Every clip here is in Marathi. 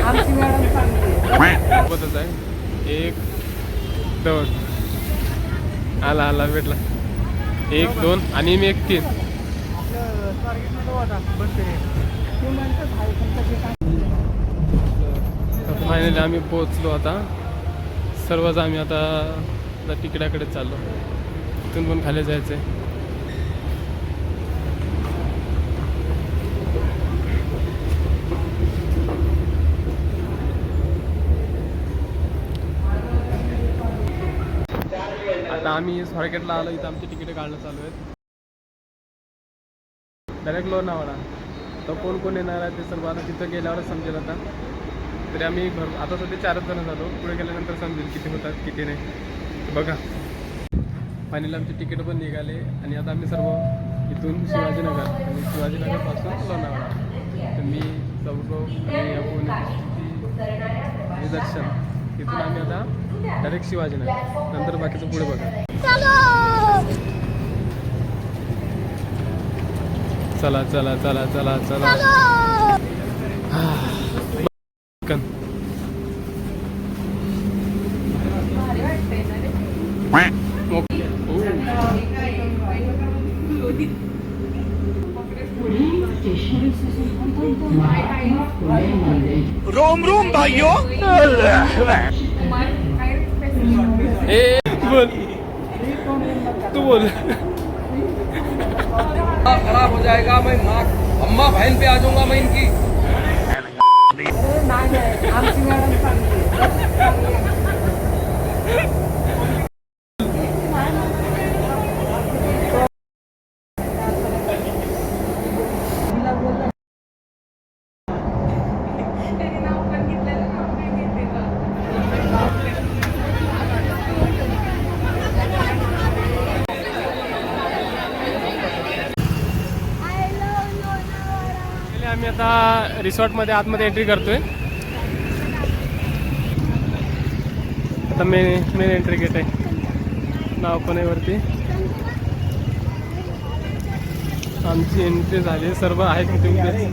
आमची मॅडम सांगते सोबतच आहे. 1 2 आला आला भेटला. 1 2 आणि मी 1 3. फायनली आम्ही पोहोचलो आता. सर्वच आम्ही आता तिकड्याकडे चाललो. तिथून पण खाली जायचं आहे. आता आम्ही स्वारगेटला आलो. इथं आमची तिकीट काढणं चालू आहेत. डायरेक्ट लोणावळा. तर कोण कोण येणार आहे ते सर्व आता तिथं गेल्यावरच समजेल. आता तरी आम्ही आता सध्या 4च जण झालो. पुढे गेल्यानंतर समजेल किती होतात किती नाही. बघा फायनली आमचे तिकीट पण निघाले आणि आता आम्ही सर्व इथून शिवाजीनगर आणि शिवाजीनगरपासून लोणावळा. तर मी सौरव आणि आपण दर्शन इथून आम्ही आता डायरेक्ट शिवाजीनगर. नंतर बाकीचं पुढे बघा. चला चला चला चला चला. रोम रोम भाइयों. बोल तू बोल. खराब हो जाएगा. मैं अम्मा बहन पे आ जाऊंगा मैं इनकी. आमची मॅडम सांगते आम्ही आता रिसॉर्टमध्ये आतमध्ये एंट्री करतोय. आता मेन एंट्री गेट आहे. नाव पण आहे वरती. आमची एंट्री झाली. सर्व आहेत तिथे उभे.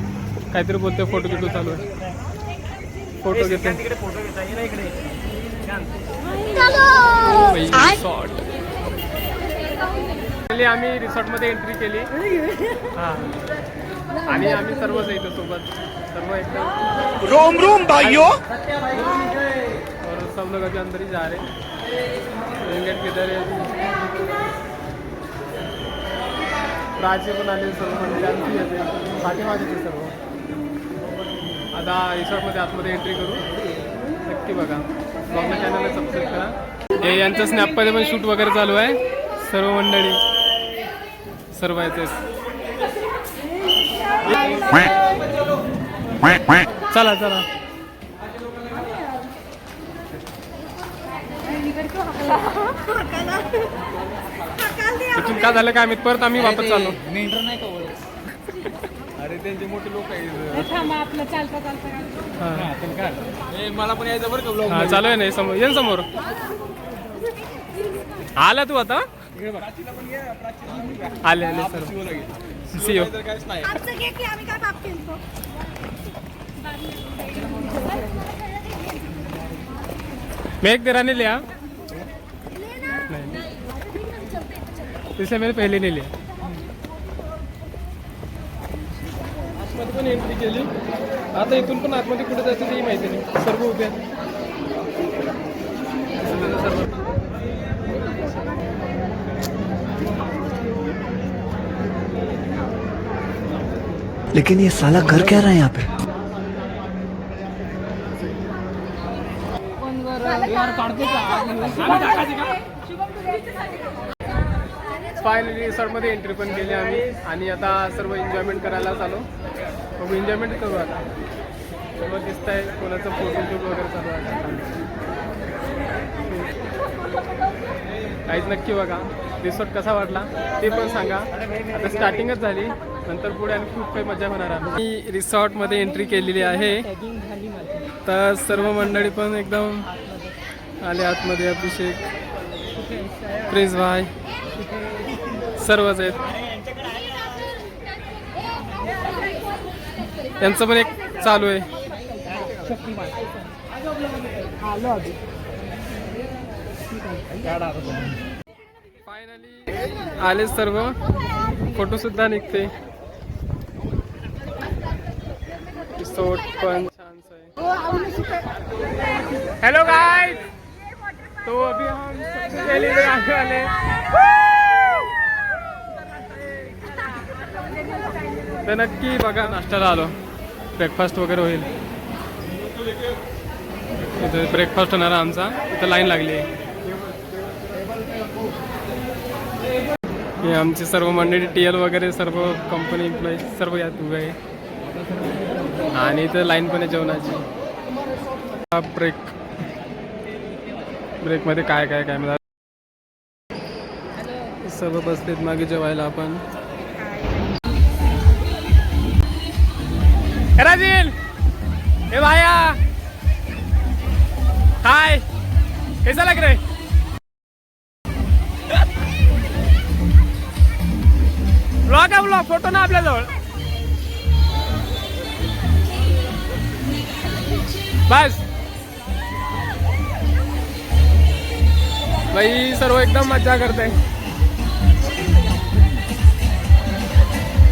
काहीतरी बोलतोय. फोटो घेतो चालू आहे. फोटो घेते. रिसॉर्ट आम्ही रिसॉर्टमध्ये एंट्री केली. हां आणि आम्ही सर्वच इथं सोबत सर्व एकदम रोम रोम भाइयों. और सब लोग अभी अंदर ही जा रहे हैं. गेट किधर है. प्राची पण आले. सर्व म्हणजे आणखी येते. पाठीमागे ते सर्व. आता रिसॉर्टमध्ये आतमध्ये एंट्री करू. नक्की बघा. ब्लॉगला चॅनलला सबस्क्राईब करा. हे यांचं स्नॅपमध्ये पण शूट वगैरे चालू आहे. सर्व मंडळी सर्व येते. चला चला. तिथून काय झालं काय आम्ही परत आम्ही वापस चाललो. अरे त्यांचे मोठे लोक आहेत. मला पण यायचं बरं का ब्लॉग. हा चालू आहे ना. समोर येन समोर आला तू आता. आले आले सर. सीओ मैं एक तेरा नहीं लिया. नहीं इसलिए मैंने पहले नहीं लिया. आतमध्ये पण एंट्री केली. आता इथून पण आतमध्ये कुठे जायचं तेही माहिती नाही. सर्व उभे आहेत. लेकिन ये साला कर क्या रहा है यहाँ पे. फायनली रिसॉर्टमध्ये एंट्री पण केली आम्ही आणि आता सर्व एन्जॉयमेंट करायला चालू. मग एन्जॉयमेंट करू आता. सर्व दिसत आहे. कोणाचं फोटोशूट वगैरे चालू आहे. काहीच नक्की बघा. रिसॉर्ट कसा वाटला ते पण सांगा. आता स्टार्टिंगच झाली. नंतर पुढे आणि खूप काही मजा होणार आहे. मी रिसॉर्टमध्ये एंट्री केलेली आहे. तर सर्व मंडळी पण एकदम आले आतमध्ये. अभिषेक, प्रिन्स भाई सर्वच आहेत. त्यांचं पण एक चालू आहे. शक्तिमान आलो अभी फायनली आले सर्व, फोटो सुद्धा निघते. सोट पण छान आहे. हेलो गाइस, तो अभी हम सबसे पहले आने वाले तर नक्की बघा. नाश्त्याला आलो, ब्रेकफास्ट वगैरे होईल. इथे ब्रेकफास्ट होणार आहे आमचा. इथं लाईन लागली आहे. हे आमची सर्व मंडळी TL वगैरे सर्व कंपनी एम्प्लॉईज सर्व यात उभे आहे. आणि इथं लाईन पण आहे जेवणाची. ब्रेकमध्ये काय काय काय मला सर्व बसलेत मागे जेवायला. आपण राजील, ए भाया, हाय, कैसा लग रहा है? ब्लॉग आहे, ब्लॉग, फोटो ना आपल्याजवळ. बस भाई, सर्व एकदम मजा करते.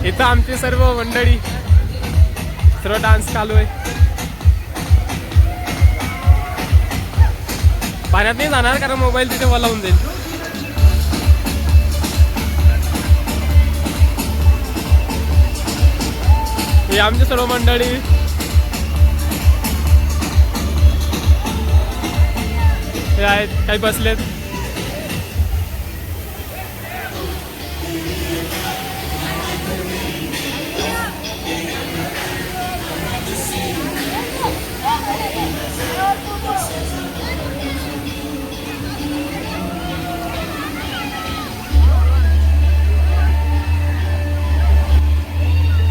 इथं आमची सर्व मंडळी, सर्व डान्स चालू आहे. पाण्यात नाही जाणार कारण मोबाईल तिथे वला होऊन जाईल. ही आमची सर्व मंडळी. हे आहेत, काही बसलेत.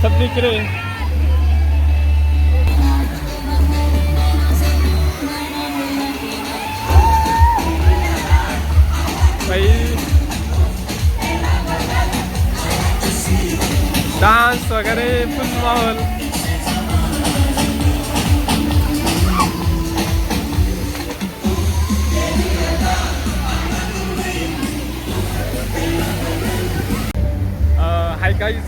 सब दिख रहे हैं. भाई डान्स वगैरे फुल माहोल. हाय गाईज,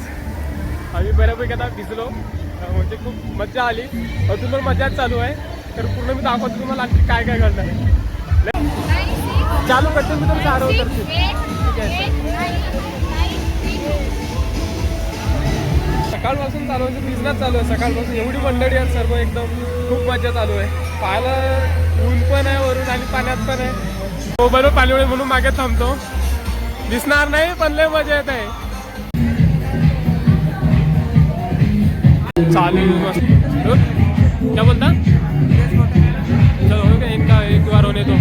आम्ही बऱ्यापैकी आता भिजलो, म्हणजे खूप मजा आली. अजून पण मजाच चालू आहे. तर पूर्ण मी दाखवतो तुम्हाला आणखी काय काय घडणार आहे. चालू करते मी तर सारं उतरते. ठीक आहे, सकाळपासून चालू आहे, बिझनेस चालू आहे सकाळपासून. एवढी मंडळी आहेत सर्व, एकदम खूप मजा चालू आहे. पाहायला ऊन पण आहे वरून आणि पाण्यात पण आहे. मोबाईलवर पाणी होईल म्हणून मागे थांबतो. दिसणार नाही पण लय मजा येत आहे. चालू मस्त. क्या बोलता? चलो हो गया इनका, एक बार होने दो.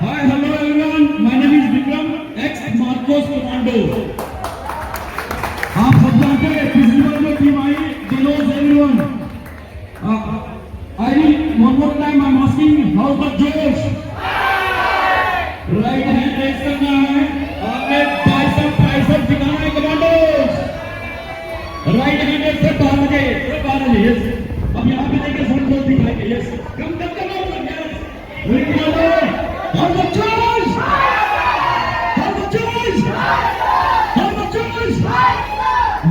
Hi, hello everyone. My name is Vikram, ex-Marcos Commando. आप सब जानते हैं फिजिकल में team I, they knows everyone. One more time I'm asking, how's the Josh? Right hand raise करना है, आपने tricep दिखाना है कमांडोज. Right hand raise से बाहर आ जाइए, yes. अब यहाँ पे देखिए फ्रंट फोल्ड दिखाएंगे, yes. Come, yes. Very good. How's the Josh? How's the Josh? How's the Josh?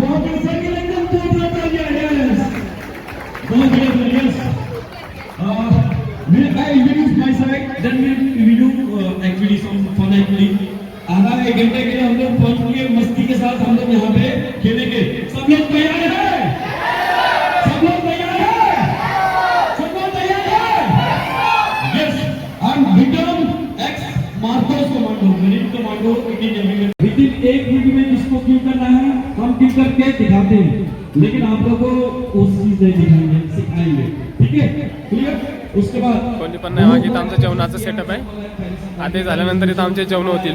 Motorcycle एकदम टॉप पे आ गया, yes. बहुत बढ़िया, yes. I introduce myself, then we do actually some fun actually. आधा एक घंटे के लिए हम लोग फन के मस्ती के साथ हम लोग यहाँ पे खेलेंगे. सब लोग तैयार हैं? सब लोग तैयार हैं? सब लोग तैयार हैं? Yes, I'm Vikram, ex-Marcos Commando, Marine Commando, Indian Navy. Within एक वीडियो में जिसको क्यों करना है हम क्यों करके दिखाते हैं, लेकिन आप लोगों को उस चीज नहीं दिखाएंगे, सिखाएंगे. ठीक है, क्लियर? उसके बाद कोणी पण नाही. मागे इथं आमचं जेवणाचं सेटअप आहे. आता झाल्यानंतर इथं आमचे जेवण होतील.